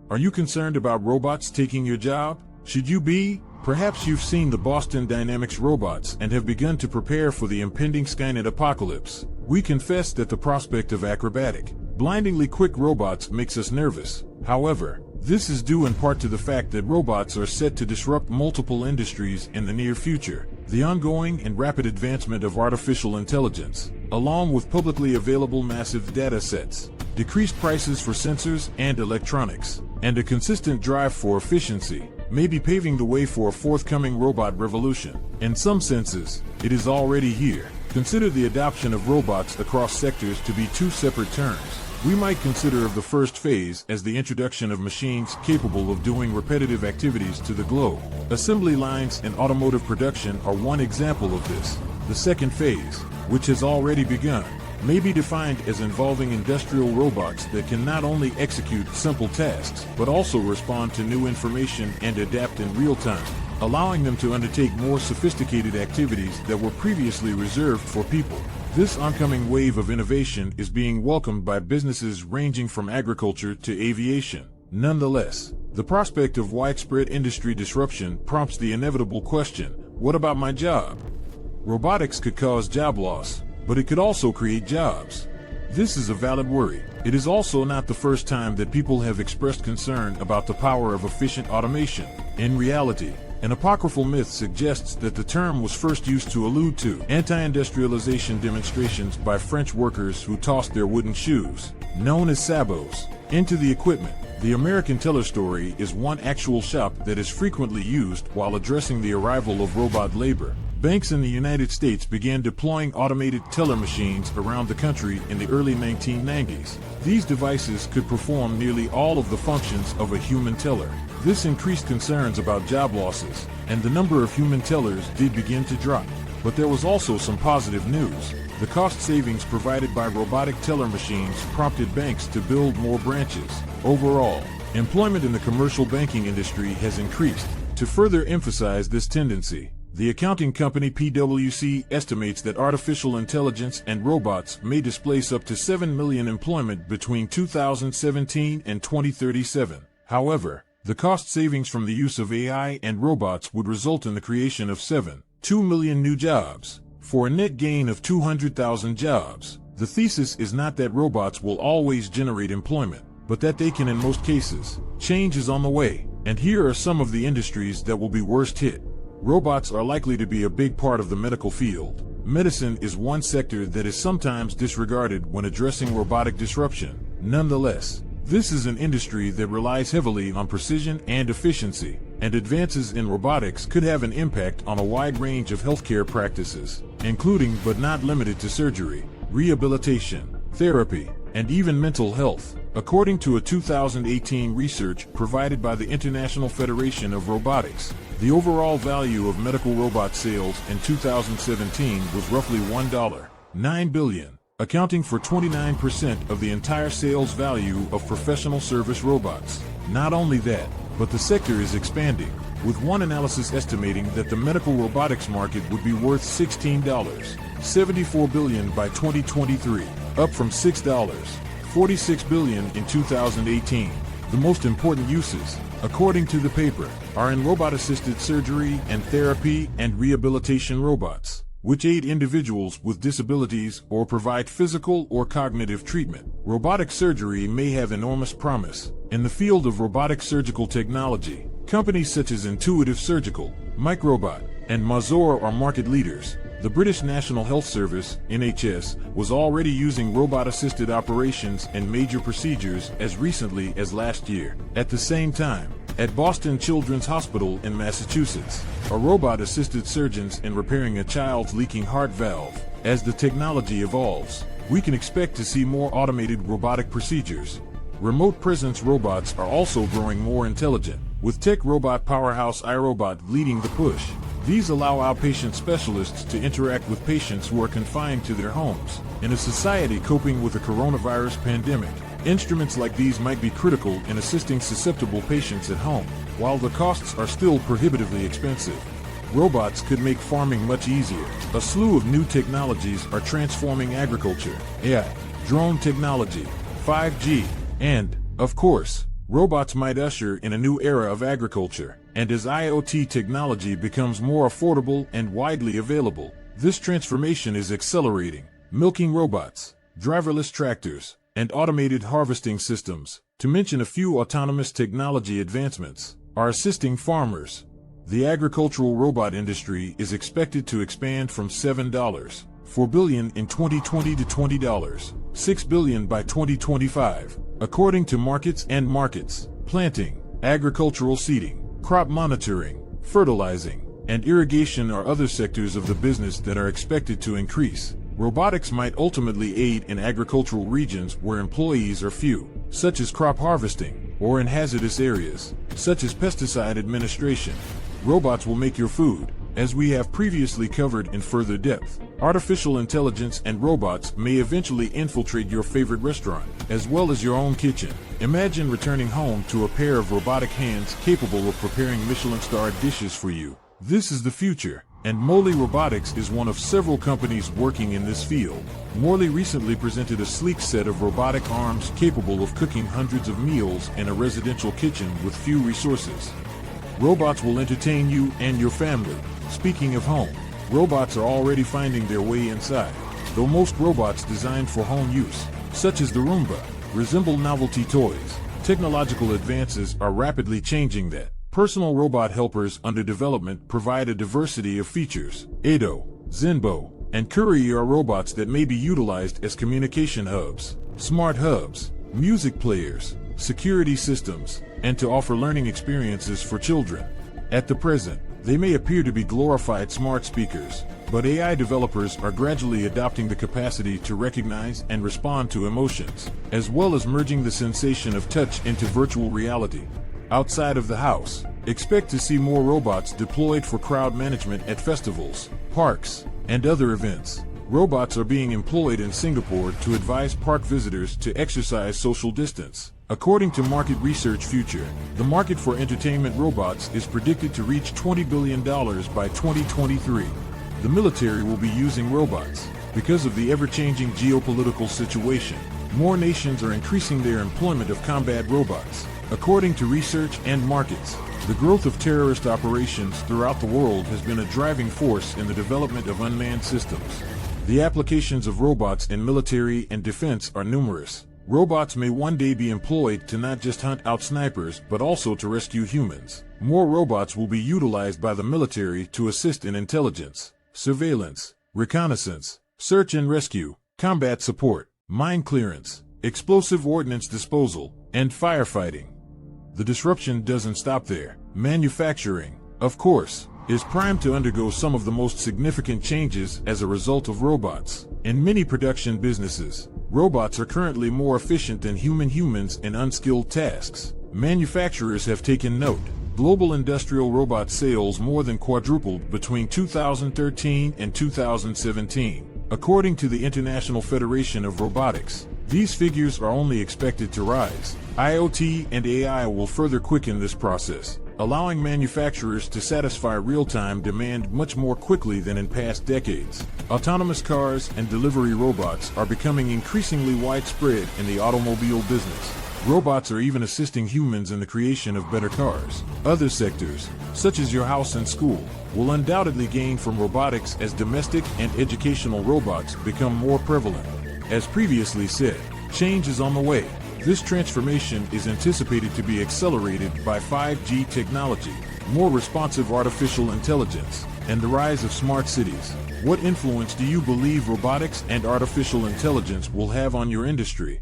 Are you concerned about robots taking your job? Should you be? Perhaps you've seen the Boston Dynamics robots and have begun to prepare for the impending Skynet apocalypse. We confess that the prospect of acrobatic, blindingly quick robots makes us nervous. However, this is due in part to the fact that robots are set to disrupt multiple industries in the near future. The ongoing and rapid advancement of artificial intelligence, along with publicly available massive data sets, decreased prices for sensors and electronics, and a consistent drive for efficiency, may be paving the way for a forthcoming robot revolution. In some senses, it is already here. Consider the adoption of robots across sectors to be two separate terms. We might consider of the first phase as the introduction of machines capable of doing repetitive activities to the globe. Assembly lines in automotive production are one example of this. The second phase, which has already begun, may be defined as involving industrial robots that can not only execute simple tasks, but also respond to new information and adapt in real time, allowing them to undertake more sophisticated activities that were previously reserved for people. This oncoming wave of innovation is being welcomed by businesses ranging from agriculture to aviation. Nonetheless, the prospect of widespread industry disruption prompts the inevitable question, what about my job? Robotics could cause job loss, but it could also create jobs. This is a valid worry. It is also not the first time that people have expressed concern about the power of efficient automation. In reality, an apocryphal myth suggests that the term was first used to allude to anti-industrialization demonstrations by French workers who tossed their wooden shoes, known as sabots, into the equipment. The American teller story is one actual shop that is frequently used while addressing the arrival of robot labor. Banks in the United States began deploying automated teller machines around the country in the early 1990s. These devices could perform nearly all of the functions of a human teller. This increased concerns about job losses, and the number of human tellers did begin to drop. But there was also some positive news. The cost savings provided by robotic teller machines prompted banks to build more branches. Overall, employment in the commercial banking industry has increased. To further emphasize this tendency, the accounting company PwC estimates that artificial intelligence and robots may displace up to 7 million employment between 2017 and 2037. However, the cost savings from the use of AI and robots would result in the creation of 2 million new jobs, for a net gain of 200,000 jobs. The thesis is not that robots will always generate employment, but that they can in most cases. Change is on the way, and here are some of the industries that will be worst hit. Robots are likely to be a big part of the medical field. Medicine is one sector that is sometimes disregarded when addressing robotic disruption. Nonetheless, this is an industry that relies heavily on precision and efficiency, and advances in robotics could have an impact on a wide range of healthcare practices, including but not limited to surgery, rehabilitation, therapy, and even mental health. According to a 2018 research provided by the International Federation of Robotics, the overall value of medical robot sales in 2017 was roughly $1.9 billion, accounting for 29% of the entire sales value of professional service robots. Not only that, but the sector is expanding, with one analysis estimating that the medical robotics market would be worth $16.74 billion by 2023, up from $6.46 billion in 2018. The most important uses, according to the paper, are in robot-assisted surgery and therapy and rehabilitation robots, which aid individuals with disabilities or provide physical or cognitive treatment. Robotic surgery may have enormous promise. In the field of robotic surgical technology, companies such as Intuitive Surgical, Microbot, and Mazor are market leaders. The British National Health Service, NHS, was already using robot-assisted operations and major procedures as recently as last year. At the same time, at Boston Children's Hospital in Massachusetts, a robot assisted surgeons in repairing a child's leaking heart valve. As the technology evolves, we can expect to see more automated robotic procedures. Remote presence robots are also growing more intelligent, with tech robot powerhouse iRobot leading the push. These allow outpatient specialists to interact with patients who are confined to their homes. In a society coping with the coronavirus pandemic, instruments like these might be critical in assisting susceptible patients at home. While the costs are still prohibitively expensive, robots could make farming much easier. A slew of new technologies are transforming agriculture: AI, drone technology, 5G, and, of course, robots might usher in a new era of agriculture, and as IoT technology becomes more affordable and widely available, this transformation is accelerating. Milking robots, driverless tractors, and automated harvesting systems, to mention a few autonomous technology advancements, are assisting farmers. The agricultural robot industry is expected to expand from $7.4 billion in 2020 to $20.6 billion by 2025, according to Markets and Markets. Planting, agricultural seeding, crop monitoring, fertilizing, and irrigation are other sectors of the business that are expected to increase. Robotics might ultimately aid in agricultural regions where employees are few, such as crop harvesting, or in hazardous areas, such as pesticide administration. Robots will make your food, as we have previously covered in further depth. Artificial intelligence and robots may eventually infiltrate your favorite restaurant, as well as your own kitchen. Imagine returning home to a pair of robotic hands capable of preparing Michelin-starred dishes for you. This is the future, and Morley Robotics is one of several companies working in this field. Morley recently presented a sleek set of robotic arms capable of cooking hundreds of meals in a residential kitchen with few resources. Robots will entertain you and your family. Speaking of home, robots are already finding their way inside, though most robots designed for home use, such as the Roomba, resemble novelty toys. Technological advances are rapidly changing that. Personal robot helpers under development provide a diversity of features. Edo, Zenbo, and Curie are robots that may be utilized as communication hubs, smart hubs, music players, security systems, and to offer learning experiences for children. At the present, they may appear to be glorified smart speakers, but AI developers are gradually adopting the capacity to recognize and respond to emotions, as well as merging the sensation of touch into virtual reality. Outside of the house, expect to see more robots deployed for crowd management at festivals, parks, and other events. Robots are being employed in Singapore to advise park visitors to exercise social distance. According to Market Research Future, the market for entertainment robots is predicted to reach $20 billion by 2023. The military will be using robots. Because of the ever-changing geopolitical situation, more nations are increasing their employment of combat robots. According to Research and Markets, the growth of terrorist operations throughout the world has been a driving force in the development of unmanned systems. The applications of robots in military and defense are numerous. Robots may one day be employed to not just hunt out snipers, but also to rescue humans. More robots will be utilized by the military to assist in intelligence, surveillance, reconnaissance, search and rescue, combat support, mine clearance, explosive ordnance disposal, and firefighting. The disruption doesn't stop there. Manufacturing, of course, is primed to undergo some of the most significant changes as a result of robots. In many production businesses, robots are currently more efficient than humans in unskilled tasks. Manufacturers have taken note. Global industrial robot sales more than quadrupled between 2013 and 2017. According to the International Federation of Robotics, these figures are only expected to rise. IoT and AI will further quicken this process, allowing manufacturers to satisfy real-time demand much more quickly than in past decades. Autonomous cars and delivery robots are becoming increasingly widespread in the automobile business. Robots are even assisting humans in the creation of better cars. Other sectors, such as your house and school, will undoubtedly gain from robotics as domestic and educational robots become more prevalent. As previously said, change is on the way. This transformation is anticipated to be accelerated by 5G technology, more responsive artificial intelligence, and the rise of smart cities. What influence do you believe robotics and artificial intelligence will have on your industry?